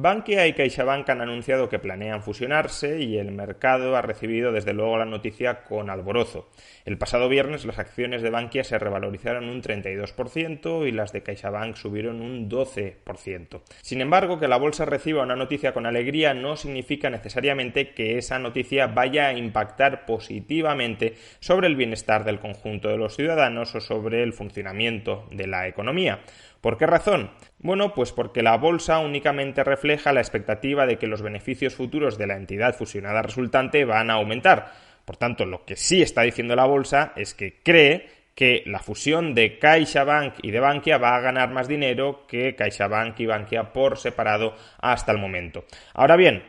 Bankia y CaixaBank han anunciado que planean fusionarse y el mercado ha recibido desde luego la noticia con alborozo. El pasado viernes las acciones de Bankia se revalorizaron un 32% y las de CaixaBank subieron un 12%. Sin embargo, que la bolsa reciba una noticia con alegría no significa necesariamente que esa noticia vaya a impactar positivamente sobre el bienestar del conjunto de los ciudadanos o sobre el funcionamiento de la economía. ¿Por qué razón? Bueno, pues porque la bolsa únicamente refleja la expectativa de que los beneficios futuros de la entidad fusionada resultante van a aumentar. Por tanto, lo que sí está diciendo la bolsa es que cree que la fusión de CaixaBank y de Bankia va a ganar más dinero que CaixaBank y Bankia por separado hasta el momento. Ahora bien,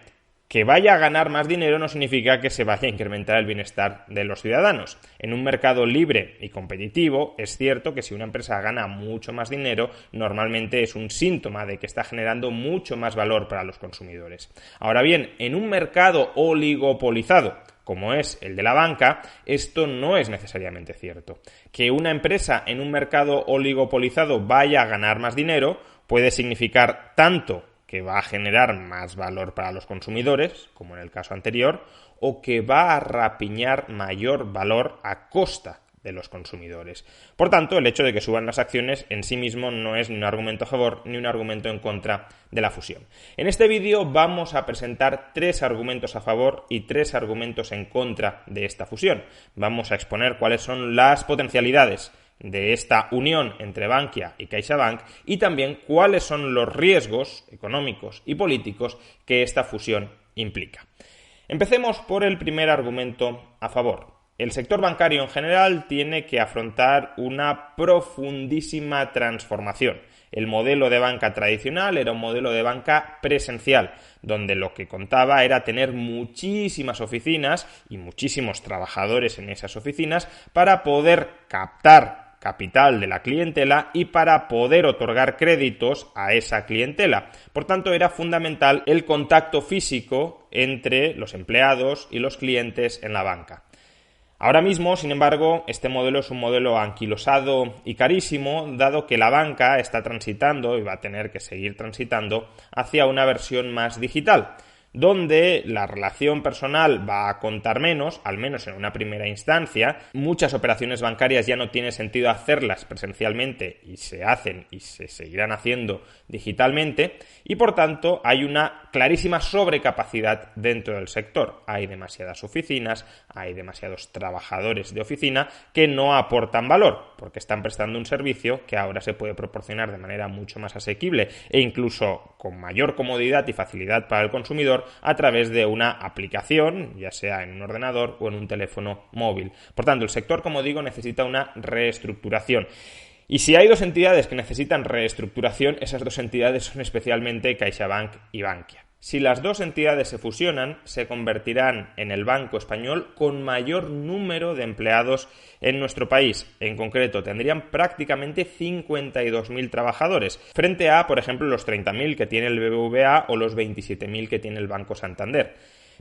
que vaya a ganar más dinero no significa que se vaya a incrementar el bienestar de los ciudadanos. En un mercado libre y competitivo es cierto que si una empresa gana mucho más dinero, normalmente es un síntoma de que está generando mucho más valor para los consumidores. Ahora bien, en un mercado oligopolizado, como es el de la banca, esto no es necesariamente cierto. Que una empresa en un mercado oligopolizado vaya a ganar más dinero puede significar tanto que va a generar más valor para los consumidores, como en el caso anterior, o que va a rapiñar mayor valor a costa de los consumidores. Por tanto, el hecho de que suban las acciones en sí mismo no es ni un argumento a favor ni un argumento en contra de la fusión. En este vídeo vamos a presentar 3 argumentos a favor y 3 argumentos en contra de esta fusión. Vamos a exponer cuáles son las potencialidades de esta unión entre Bankia y CaixaBank y también cuáles son los riesgos económicos y políticos que esta fusión implica. Empecemos por el primer argumento a favor. El sector bancario en general tiene que afrontar una profundísima transformación. El modelo de banca tradicional era un modelo de banca presencial, donde lo que contaba era tener muchísimas oficinas y muchísimos trabajadores en esas oficinas para poder captar capital de la clientela y para poder otorgar créditos a esa clientela. Por tanto, era fundamental el contacto físico entre los empleados y los clientes en la banca. Ahora mismo, sin embargo, este modelo es un modelo anquilosado y carísimo, dado que la banca está transitando y va a tener que seguir transitando hacia una versión más digital, donde la relación personal va a contar menos, al menos en una primera instancia. Muchas operaciones bancarias ya no tiene sentido hacerlas presencialmente y se hacen y se seguirán haciendo digitalmente y por tanto hay una clarísima sobrecapacidad dentro del sector. Hay demasiadas oficinas, hay demasiados trabajadores de oficina que no aportan valor porque están prestando un servicio que ahora se puede proporcionar de manera mucho más asequible e incluso con mayor comodidad y facilidad para el consumidor a través de una aplicación, ya sea en un ordenador o en un teléfono móvil. Por tanto, el sector, como digo, necesita una reestructuración. Y si hay 2 entidades que necesitan reestructuración, esas 2 entidades son especialmente CaixaBank y Bankia. Si las 2 entidades se fusionan, se convertirán en el banco español con mayor número de empleados en nuestro país. En concreto, tendrían prácticamente 52.000 trabajadores, frente a, por ejemplo, los 30.000 que tiene el BBVA o los 27.000 que tiene el Banco Santander.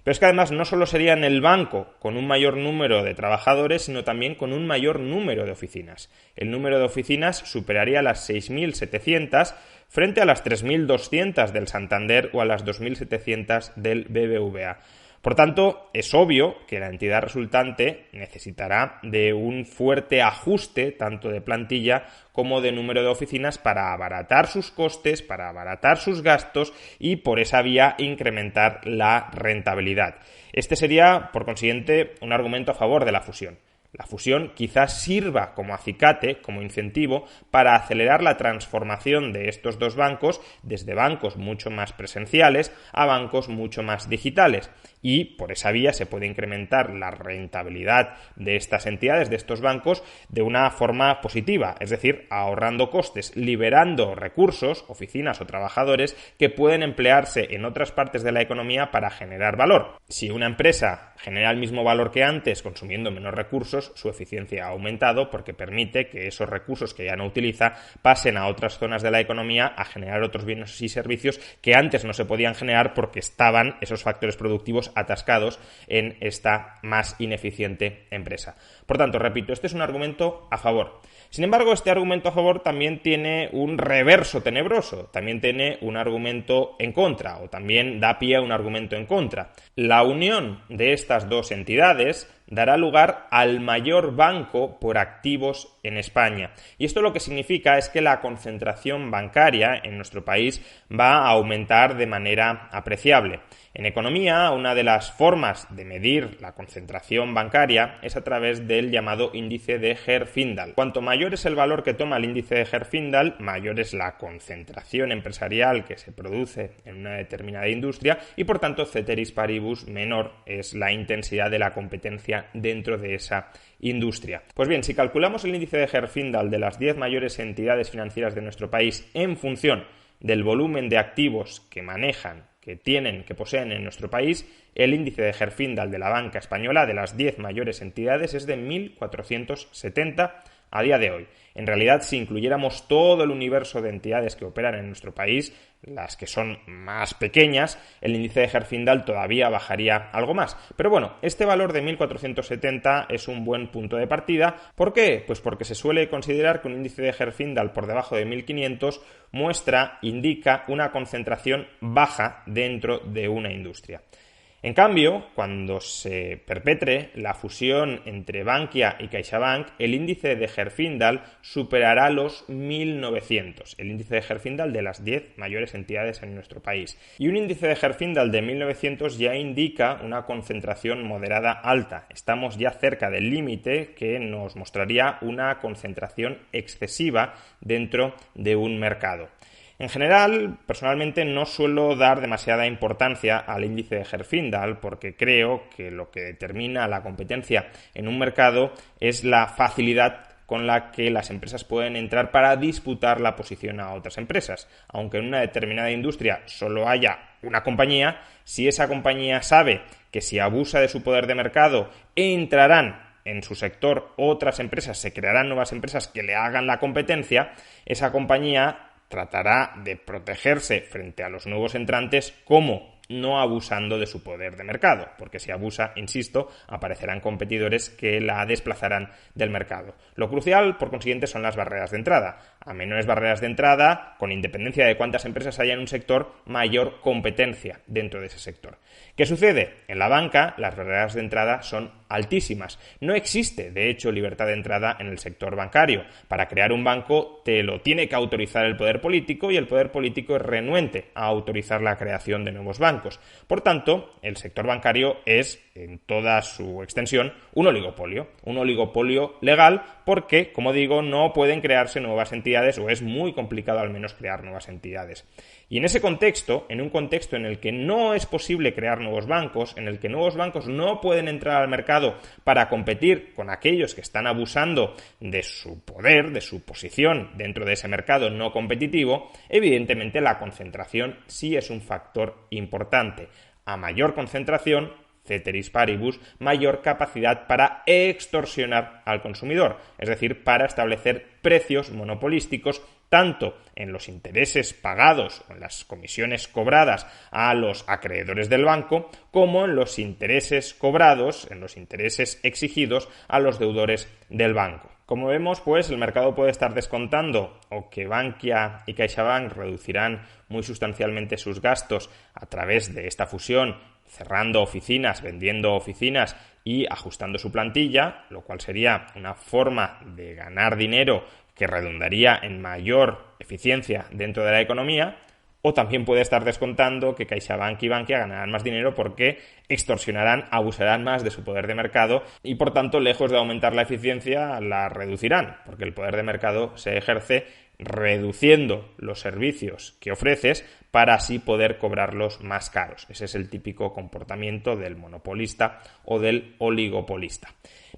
Pero es que además no solo serían el banco con un mayor número de trabajadores, sino también con un mayor número de oficinas. El número de oficinas superaría las 6.700 frente a las 3.200 del Santander o a las 2.700 del BBVA. Por tanto, es obvio que la entidad resultante necesitará de un fuerte ajuste tanto de plantilla como de número de oficinas para abaratar sus costes, para abaratar sus gastos y por esa vía incrementar la rentabilidad. Este sería, por consiguiente, un argumento a favor de la fusión. La fusión quizás sirva como acicate, como incentivo, para acelerar la transformación de estos 2 bancos desde bancos mucho más presenciales a bancos mucho más digitales. Y por esa vía se puede incrementar la rentabilidad de estas entidades, de estos bancos, de una forma positiva, es decir, ahorrando costes, liberando recursos, oficinas o trabajadores que pueden emplearse en otras partes de la economía para generar valor. Si una empresa genera el mismo valor que antes consumiendo menos recursos, recursos, su eficiencia ha aumentado porque permite que esos recursos que ya no utiliza pasen a otras zonas de la economía a generar otros bienes y servicios que antes no se podían generar porque estaban esos factores productivos atascados en esta más ineficiente empresa. Por tanto, repito, este es un argumento a favor. Sin embargo, este argumento a favor también tiene un reverso tenebroso, también tiene un argumento en contra, o también da pie a un argumento en contra. La unión de estas dos entidades dará lugar al mayor banco por activos en España. Y esto lo que significa es que la concentración bancaria en nuestro país va a aumentar de manera apreciable. En economía, una de las formas de medir la concentración bancaria es a través del llamado índice de Herfindahl. Cuanto mayor es el valor que toma el índice de Herfindahl, mayor es la concentración empresarial que se produce en una determinada industria y, por tanto, ceteris paribus, menor es la intensidad de la competencia dentro de esa industria. Pues bien, si calculamos el índice de Herfindahl de las 10 mayores entidades financieras de nuestro país en función del volumen de activos que manejan, que poseen en nuestro país, el índice de Herfindahl de la banca española de las 10 mayores entidades es de 1.470 a día de hoy. En realidad, si incluyéramos todo el universo de entidades que operan en nuestro país, las que son más pequeñas, el índice de Herfindahl todavía bajaría algo más. Pero bueno, este valor de 1.470 es un buen punto de partida. ¿Por qué? Pues porque se suele considerar que un índice de Herfindahl por debajo de 1.500 indica una concentración baja dentro de una industria. En cambio, cuando se perpetre la fusión entre Bankia y CaixaBank, el índice de Herfindahl superará los 1.900, el índice de Herfindahl de las 10 mayores entidades en nuestro país. Y un índice de Herfindahl de 1.900 ya indica una concentración moderada alta. Estamos ya cerca del límite que nos mostraría una concentración excesiva dentro de un mercado. En general, personalmente no suelo dar demasiada importancia al índice de Herfindahl porque creo que lo que determina la competencia en un mercado es la facilidad con la que las empresas pueden entrar para disputar la posición a otras empresas. Aunque en una determinada industria solo haya una compañía, si esa compañía sabe que si abusa de su poder de mercado entrarán en su sector otras empresas, se crearán nuevas empresas que le hagan la competencia, esa compañía tratará de protegerse frente a los nuevos entrantes como no abusando de su poder de mercado, porque si abusa, insisto, aparecerán competidores que la desplazarán del mercado. Lo crucial, por consiguiente, son las barreras de entrada. A menores barreras de entrada, con independencia de cuántas empresas haya en un sector, mayor competencia dentro de ese sector. ¿Qué sucede? En la banca, las barreras de entrada son altísimas. No existe, de hecho, libertad de entrada en el sector bancario. Para crear un banco te lo tiene que autorizar el poder político y el poder político es renuente a autorizar la creación de nuevos bancos. Por tanto, el sector bancario es, en toda su extensión, un oligopolio legal porque, como digo, no pueden crearse nuevas entidades o es muy complicado al menos crear nuevas entidades. Y en ese contexto, en un contexto en el que no es posible crear nuevos bancos, en el que nuevos bancos no pueden entrar al mercado para competir con aquellos que están abusando de su poder, de su posición dentro de ese mercado no competitivo, evidentemente la concentración sí es un factor importante. A mayor concentración, ceteris paribus, mayor capacidad para extorsionar al consumidor, es decir, para establecer precios monopolísticos tanto en los intereses pagados o en las comisiones cobradas a los acreedores del banco, como en los intereses cobrados, en los intereses exigidos a los deudores del banco. Como vemos, pues el mercado puede estar descontando o que Bankia y CaixaBank reducirán muy sustancialmente sus gastos a través de esta fusión, cerrando oficinas, vendiendo oficinas y ajustando su plantilla, lo cual sería una forma de ganar dinero que redundaría en mayor eficiencia dentro de la economía, o también puede estar descontando que CaixaBank y Bankia ganarán más dinero porque extorsionarán, abusarán más de su poder de mercado y, por tanto, lejos de aumentar la eficiencia, la reducirán, porque el poder de mercado se ejerce reduciendo los servicios que ofreces para así poder cobrarlos más caros. Ese es el típico comportamiento del monopolista o del oligopolista.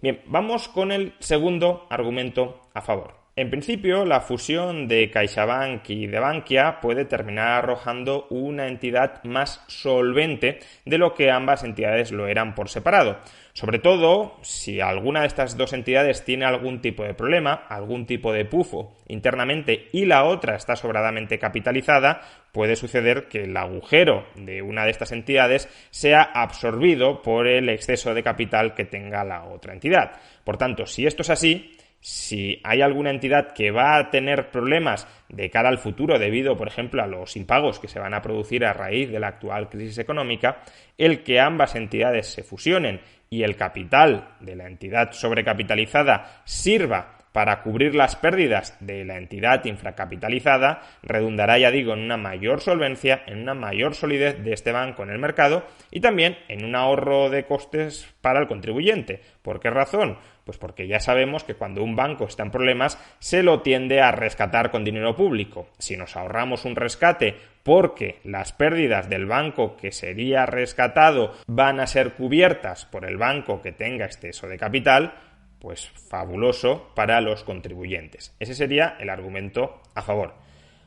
Bien, vamos con el segundo argumento a favor. En principio, la fusión de CaixaBank y de Bankia puede terminar arrojando una entidad más solvente de lo que ambas entidades lo eran por separado. Sobre todo, si alguna de estas dos entidades tiene algún tipo de problema, algún tipo de pufo internamente y la otra está sobradamente capitalizada, puede suceder que el agujero de una de estas entidades sea absorbido por el exceso de capital que tenga la otra entidad. Por tanto, si esto es así, si hay alguna entidad que va a tener problemas de cara al futuro debido, por ejemplo, a los impagos que se van a producir a raíz de la actual crisis económica, el que ambas entidades se fusionen y el capital de la entidad sobrecapitalizada sirva para cubrir las pérdidas de la entidad infracapitalizada, redundará, ya digo, en una mayor solvencia, en una mayor solidez de este banco en el mercado y también en un ahorro de costes para el contribuyente. ¿Por qué razón? Pues porque ya sabemos que cuando un banco está en problemas se lo tiende a rescatar con dinero público. Si nos ahorramos un rescate porque las pérdidas del banco que sería rescatado van a ser cubiertas por el banco que tenga exceso de capital, pues fabuloso para los contribuyentes. Ese sería el argumento a favor.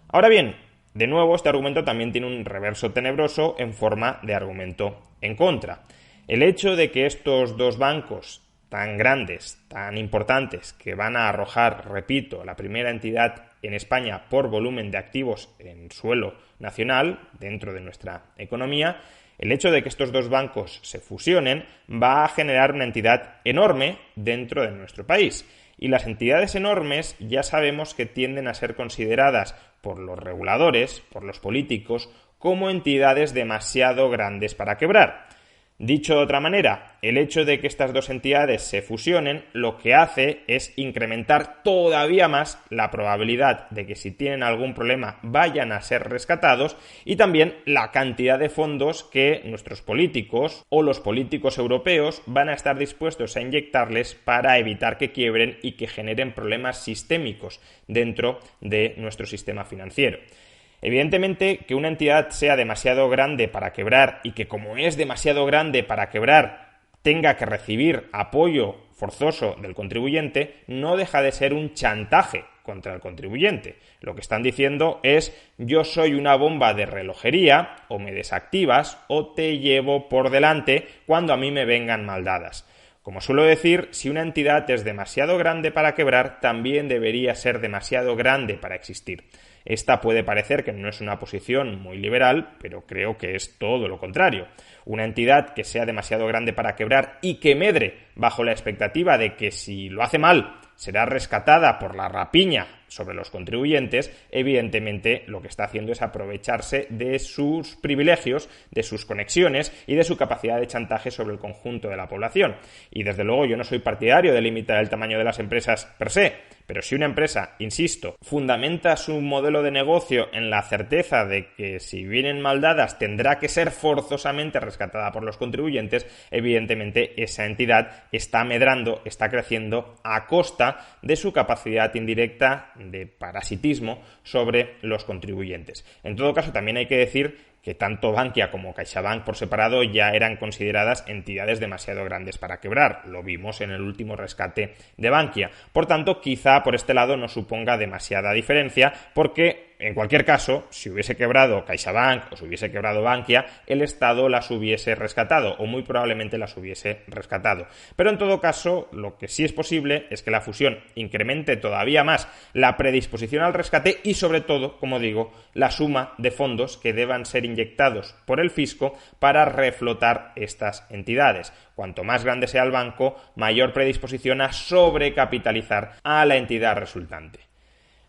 Ahora bien, de nuevo, este argumento también tiene un reverso tenebroso en forma de argumento en contra. El hecho de que estos dos bancos tan grandes, tan importantes, que van a arrojar, repito, la primera entidad en España por volumen de activos en suelo nacional, dentro de nuestra economía, el hecho de que estos dos bancos se fusionen va a generar una entidad enorme dentro de nuestro país. Y las entidades enormes ya sabemos que tienden a ser consideradas por los reguladores, por los políticos, como entidades demasiado grandes para quebrar. Dicho de otra manera, el hecho de que estas dos entidades se fusionen lo que hace es incrementar todavía más la probabilidad de que si tienen algún problema vayan a ser rescatados y también la cantidad de fondos que nuestros políticos o los políticos europeos van a estar dispuestos a inyectarles para evitar que quiebren y que generen problemas sistémicos dentro de nuestro sistema financiero. Evidentemente, que una entidad sea demasiado grande para quebrar y que como es demasiado grande para quebrar tenga que recibir apoyo forzoso del contribuyente no deja de ser un chantaje contra el contribuyente. Lo que están diciendo es: yo soy una bomba de relojería, o me desactivas o te llevo por delante cuando a mí me vengan mal dadas. Como suelo decir, si una entidad es demasiado grande para quebrar, también debería ser demasiado grande para existir. Esta puede parecer que no es una posición muy liberal, pero creo que es todo lo contrario. Una entidad que sea demasiado grande para quebrar y que medre bajo la expectativa de que si lo hace mal será rescatada por la rapiña sobre los contribuyentes, evidentemente lo que está haciendo es aprovecharse de sus privilegios, de sus conexiones y de su capacidad de chantaje sobre el conjunto de la población. Y desde luego yo no soy partidario de limitar el tamaño de las empresas per se, pero si una empresa, insisto, fundamenta su modelo de negocio en la certeza de que si vienen mal dadas tendrá que ser forzosamente rescatada por los contribuyentes, evidentemente esa entidad está medrando, está creciendo a costa de su capacidad indirecta de parasitismo sobre los contribuyentes. En todo caso, también hay que decir que tanto Bankia como CaixaBank por separado ya eran consideradas entidades demasiado grandes para quebrar. Lo vimos en el último rescate de Bankia. Por tanto, quizá por este lado no suponga demasiada diferencia, porque en cualquier caso, si hubiese quebrado CaixaBank o si hubiese quebrado Bankia, el Estado las hubiese rescatado o muy probablemente las hubiese rescatado. Pero en todo caso, lo que sí es posible es que la fusión incremente todavía más la predisposición al rescate y sobre todo, como digo, la suma de fondos que deban ser inyectados por el fisco para reflotar estas entidades. Cuanto más grande sea el banco, mayor predisposición a sobrecapitalizar a la entidad resultante.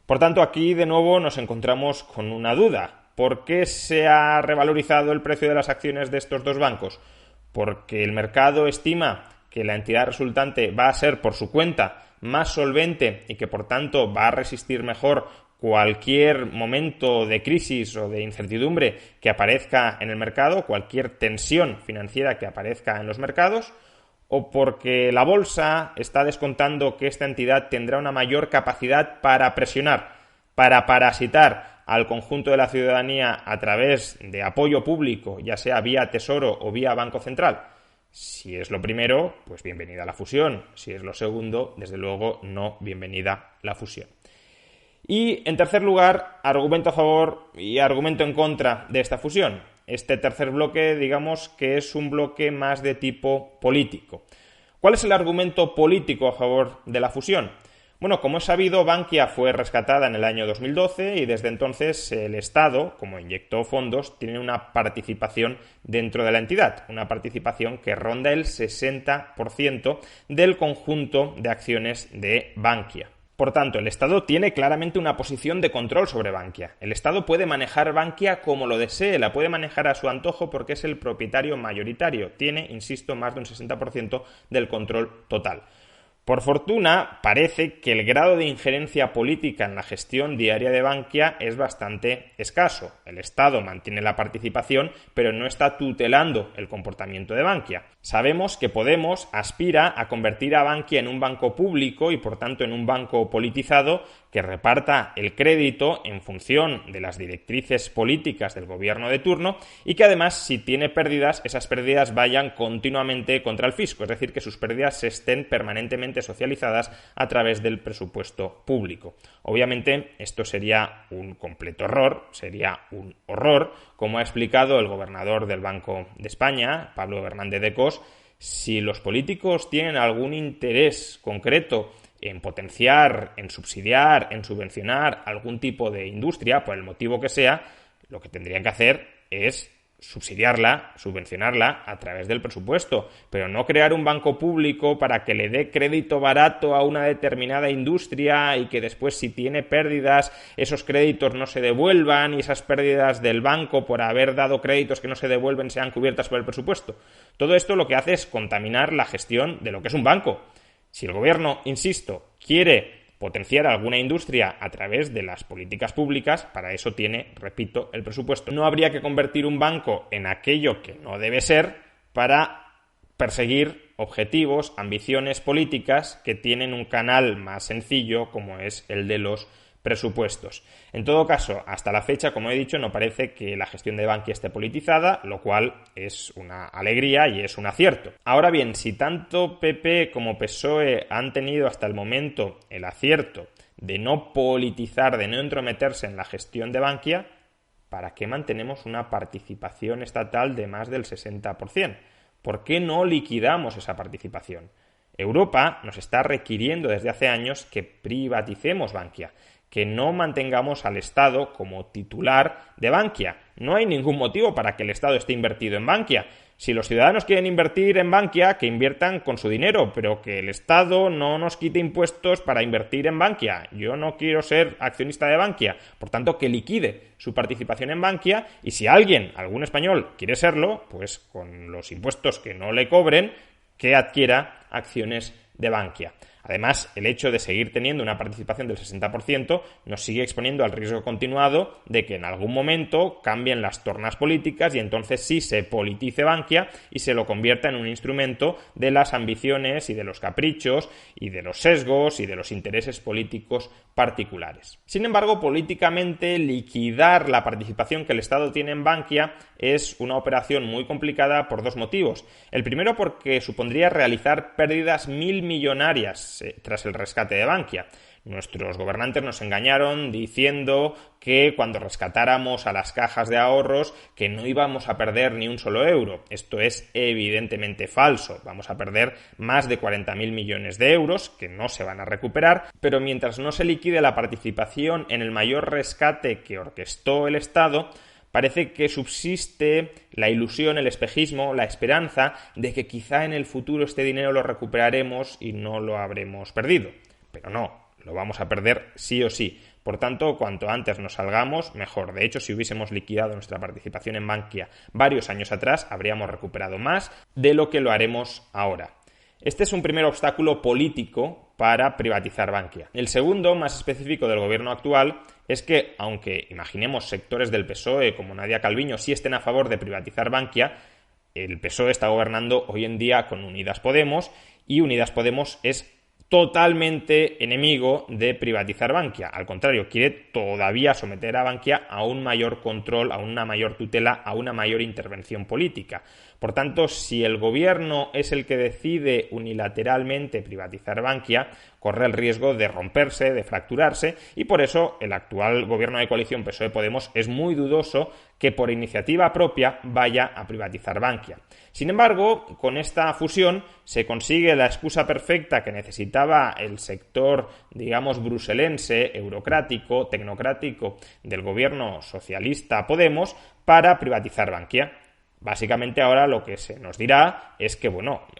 Por tanto, aquí de nuevo nos encontramos con una duda. ¿Por qué se ha revalorizado el precio de las acciones de estos dos bancos? ¿Porque el mercado estima que la entidad resultante va a ser por su cuenta más solvente y que por tanto va a resistir mejor cualquier momento de crisis o de incertidumbre que aparezca en el mercado, cualquier tensión financiera que aparezca en los mercados? ¿O porque la bolsa está descontando que esta entidad tendrá una mayor capacidad para presionar, para parasitar al conjunto de la ciudadanía a través de apoyo público, ya sea vía Tesoro o vía Banco Central? Si es lo primero, pues bienvenida la fusión. Si es lo segundo, desde luego no bienvenida la fusión. Y, en tercer lugar, argumento a favor y argumento en contra de esta fusión. Este tercer bloque, digamos que es un bloque más de tipo político. ¿Cuál es el argumento político a favor de la fusión? Bueno, como es sabido, Bankia fue rescatada en el año 2012 y desde entonces el Estado, como inyectó fondos, tiene una participación dentro de la entidad, una participación que ronda el 60% del conjunto de acciones de Bankia. Por tanto, el Estado tiene claramente una posición de control sobre Bankia. El Estado puede manejar Bankia como lo desee, la puede manejar a su antojo porque es el propietario mayoritario. Tiene, insisto, más de un 60% del control total. Por fortuna, parece que el grado de injerencia política en la gestión diaria de Bankia es bastante escaso. El Estado mantiene la participación, pero no está tutelando el comportamiento de Bankia. Sabemos que Podemos aspira a convertir a Bankia en un banco público y, por tanto, en un banco politizado que reparta el crédito en función de las directrices políticas del gobierno de turno y que, además, si tiene pérdidas, esas pérdidas vayan continuamente contra el fisco, es decir, que sus pérdidas se estén permanentemente socializadas a través del presupuesto público. Obviamente, esto sería un completo error, sería un horror, como ha explicado el gobernador del Banco de España, Pablo Hernández de Cos. Si los políticos tienen algún interés concreto en potenciar, en subsidiar, en subvencionar algún tipo de industria, por el motivo que sea, lo que tendrían que hacer es subsidiarla, subvencionarla a través del presupuesto, pero no crear un banco público para que le dé crédito barato a una determinada industria y que después, si tiene pérdidas, esos créditos no se devuelvan y esas pérdidas del banco por haber dado créditos que no se devuelven sean cubiertas por el presupuesto. Todo esto lo que hace es contaminar la gestión de lo que es un banco. Si el gobierno, insisto, quiere potenciar alguna industria a través de las políticas públicas, para eso tiene, repito, el presupuesto. No habría que convertir un banco en aquello que no debe ser para perseguir objetivos, ambiciones políticas que tienen un canal más sencillo como es el de los presupuestos. En todo caso, hasta la fecha, como he dicho, no parece que la gestión de Bankia esté politizada, lo cual es una alegría y es un acierto. Ahora bien, si tanto PP como PSOE han tenido hasta el momento el acierto de no politizar, de no entrometerse en la gestión de Bankia, ¿para qué mantenemos una participación estatal de más del 60%? ¿Por qué no liquidamos esa participación? Europa nos está requiriendo desde hace años que privaticemos Bankia, que no mantengamos al Estado como titular de Bankia. No hay ningún motivo para que el Estado esté invertido en Bankia. Si los ciudadanos quieren invertir en Bankia, que inviertan con su dinero, pero que el Estado no nos quite impuestos para invertir en Bankia. Yo no quiero ser accionista de Bankia, por tanto, que liquide su participación en Bankia y si alguien, algún español, quiere serlo, pues con los impuestos que no le cobren, que adquiera acciones de Bankia. Además, el hecho de seguir teniendo una participación del 60% nos sigue exponiendo al riesgo continuado de que en algún momento cambien las tornas políticas y entonces sí se politice Bankia y se lo convierta en un instrumento de las ambiciones y de los caprichos y de los sesgos y de los intereses políticos particulares. Sin embargo, políticamente liquidar la participación que el Estado tiene en Bankia es una operación muy complicada por dos motivos. El primero, porque supondría realizar pérdidas millonarias tras el rescate de Bankia. Nuestros gobernantes nos engañaron diciendo que cuando rescatáramos a las cajas de ahorros que no íbamos a perder ni un solo euro. Esto es evidentemente falso. Vamos a perder más de 40.000 millones de euros que no se van a recuperar, pero mientras no se liquide la participación en el mayor rescate que orquestó el Estado, parece que subsiste la ilusión, el espejismo, la esperanza de que quizá en el futuro este dinero lo recuperaremos y no lo habremos perdido. Pero no, lo vamos a perder sí o sí. Por tanto, cuanto antes nos salgamos, mejor. De hecho, si hubiésemos liquidado nuestra participación en Bankia varios años atrás, habríamos recuperado más de lo que lo haremos ahora. Este es un primer obstáculo político para privatizar Bankia. El segundo, más específico del gobierno actual, es que, aunque imaginemos sectores del PSOE como Nadia Calviño sí estén a favor de privatizar Bankia, el PSOE está gobernando hoy en día con Unidas Podemos y Unidas Podemos es totalmente enemigo de privatizar Bankia. Al contrario, quiere todavía someter a Bankia a un mayor control, a una mayor tutela, a una mayor intervención política. Por tanto, si el gobierno es el que decide unilateralmente privatizar Bankia, corre el riesgo de romperse, de fracturarse, y por eso el actual gobierno de coalición PSOE-Podemos es muy dudoso que por iniciativa propia vaya a privatizar Bankia. Sin embargo, con esta fusión se consigue la excusa perfecta que necesitaba el sector, digamos, bruselense, eurocrático, tecnocrático del gobierno socialista Podemos para privatizar Bankia. Básicamente ahora lo que se nos dirá es que,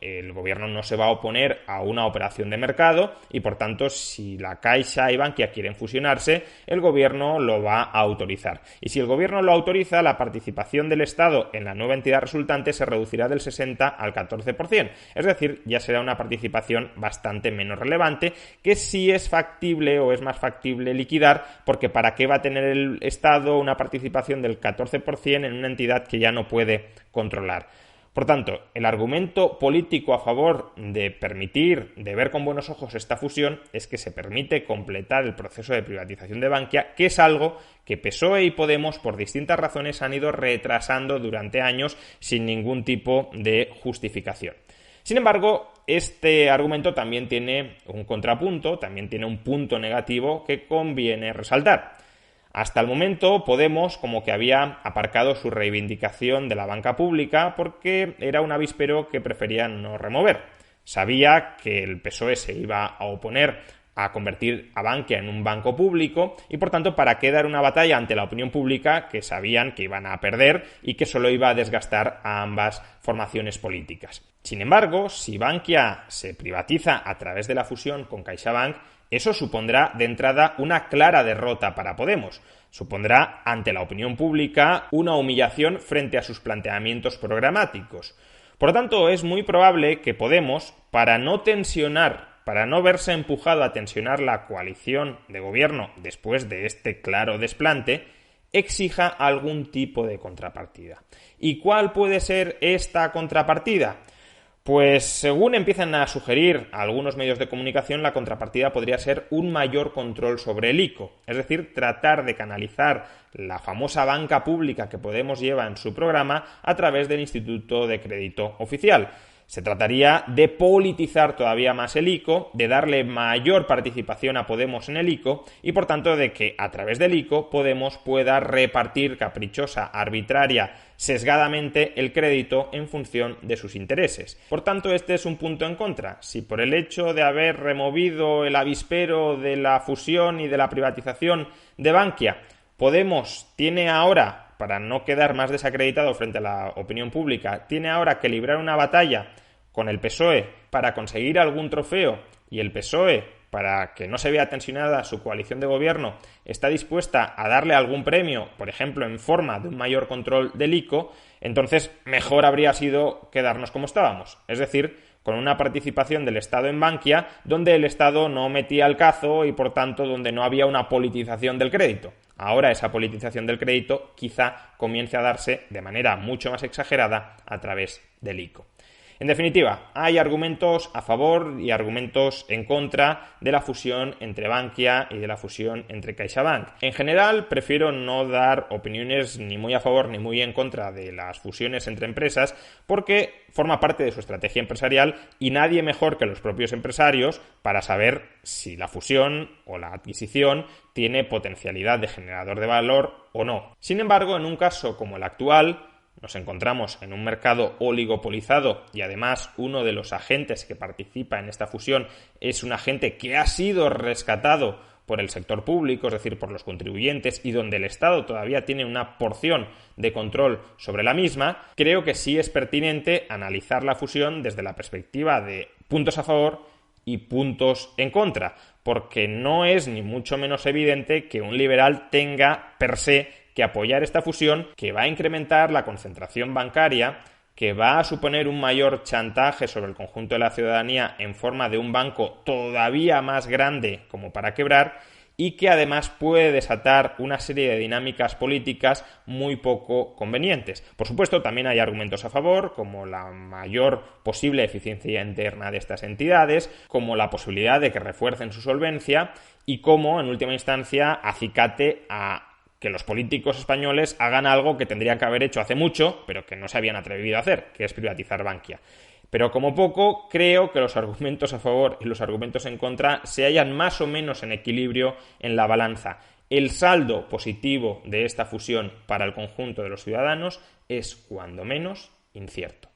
el gobierno no se va a oponer a una operación de mercado y, por tanto, si la Caixa y Bankia quieren fusionarse, el gobierno lo va a autorizar. Y si el gobierno lo autoriza, la participación del Estado en la nueva entidad resultante se reducirá del 60 al 14%. Es decir, ya será una participación bastante menos relevante, que sí es factible o es más factible liquidar, porque ¿para qué va a tener el Estado una participación del 14% en una entidad que ya no puede controlar? Por tanto, el argumento político a favor de permitir, de ver con buenos ojos esta fusión, es que se permite completar el proceso de privatización de Bankia, que es algo que PSOE y Podemos, por distintas razones, han ido retrasando durante años sin ningún tipo de justificación. Sin embargo, este argumento también tiene un contrapunto, también tiene un punto negativo que conviene resaltar. Hasta el momento, Podemos como que había aparcado su reivindicación de la banca pública porque era un avispero que prefería no remover. Sabía que el PSOE se iba a oponer a convertir a Bankia en un banco público y, por tanto, ¿para qué dar una batalla ante la opinión pública que sabían que iban a perder y que solo iba a desgastar a ambas formaciones políticas? Sin embargo, si Bankia se privatiza a través de la fusión con CaixaBank, eso supondrá de entrada una clara derrota para Podemos. Supondrá ante la opinión pública una humillación frente a sus planteamientos programáticos. Por lo tanto, es muy probable que Podemos, para no verse empujado a tensionar la coalición de gobierno después de este claro desplante, exija algún tipo de contrapartida. ¿Y cuál puede ser esta contrapartida? Pues según empiezan a sugerir algunos medios de comunicación, la contrapartida podría ser un mayor control sobre el ICO, es decir, tratar de canalizar la famosa banca pública que Podemos lleva en su programa a través del Instituto de Crédito Oficial. Se trataría de politizar todavía más el ICO, de darle mayor participación a Podemos en el ICO y, por tanto, de que a través del ICO Podemos pueda repartir caprichosa, arbitraria, sesgadamente el crédito en función de sus intereses. Por tanto, este es un punto en contra. Si por el hecho de haber removido el avispero de la fusión y de la privatización de Bankia, Podemos tiene ahora, para no quedar más desacreditado frente a la opinión pública, tiene ahora que librar una batalla con el PSOE para conseguir algún trofeo y el PSOE, para que no se vea tensionada su coalición de gobierno, está dispuesta a darle algún premio, por ejemplo, en forma de un mayor control del ICO, entonces mejor habría sido quedarnos como estábamos, es decir, con una participación del Estado en Bankia donde el Estado no metía el cazo y, por tanto, donde no había una politización del crédito. Ahora esa politización del crédito quizá comience a darse de manera mucho más exagerada a través del ICO. En definitiva, hay argumentos a favor y argumentos en contra de la fusión entre Bankia y de la fusión entre CaixaBank. En general, prefiero no dar opiniones ni muy a favor ni muy en contra de las fusiones entre empresas porque forma parte de su estrategia empresarial y nadie mejor que los propios empresarios para saber si la fusión o la adquisición tiene potencialidad de generador de valor o no. Sin embargo, en un caso como el actual, nos encontramos en un mercado oligopolizado y además uno de los agentes que participa en esta fusión es un agente que ha sido rescatado por el sector público, es decir, por los contribuyentes, y donde el Estado todavía tiene una porción de control sobre la misma. Creo que sí es pertinente analizar la fusión desde la perspectiva de puntos a favor y puntos en contra, porque no es ni mucho menos evidente que un liberal tenga per se que apoyar esta fusión, que va a incrementar la concentración bancaria, que va a suponer un mayor chantaje sobre el conjunto de la ciudadanía en forma de un banco todavía más grande como para quebrar y que además puede desatar una serie de dinámicas políticas muy poco convenientes. Por supuesto, también hay argumentos a favor, como la mayor posible eficiencia interna de estas entidades, como la posibilidad de que refuercen su solvencia y como, en última instancia, acicate a que los políticos españoles hagan algo que tendrían que haber hecho hace mucho, pero que no se habían atrevido a hacer, que es privatizar Bankia. Pero como poco, creo que los argumentos a favor y los argumentos en contra se hallan más o menos en equilibrio en la balanza. El saldo positivo de esta fusión para el conjunto de los ciudadanos es, cuando menos, incierto.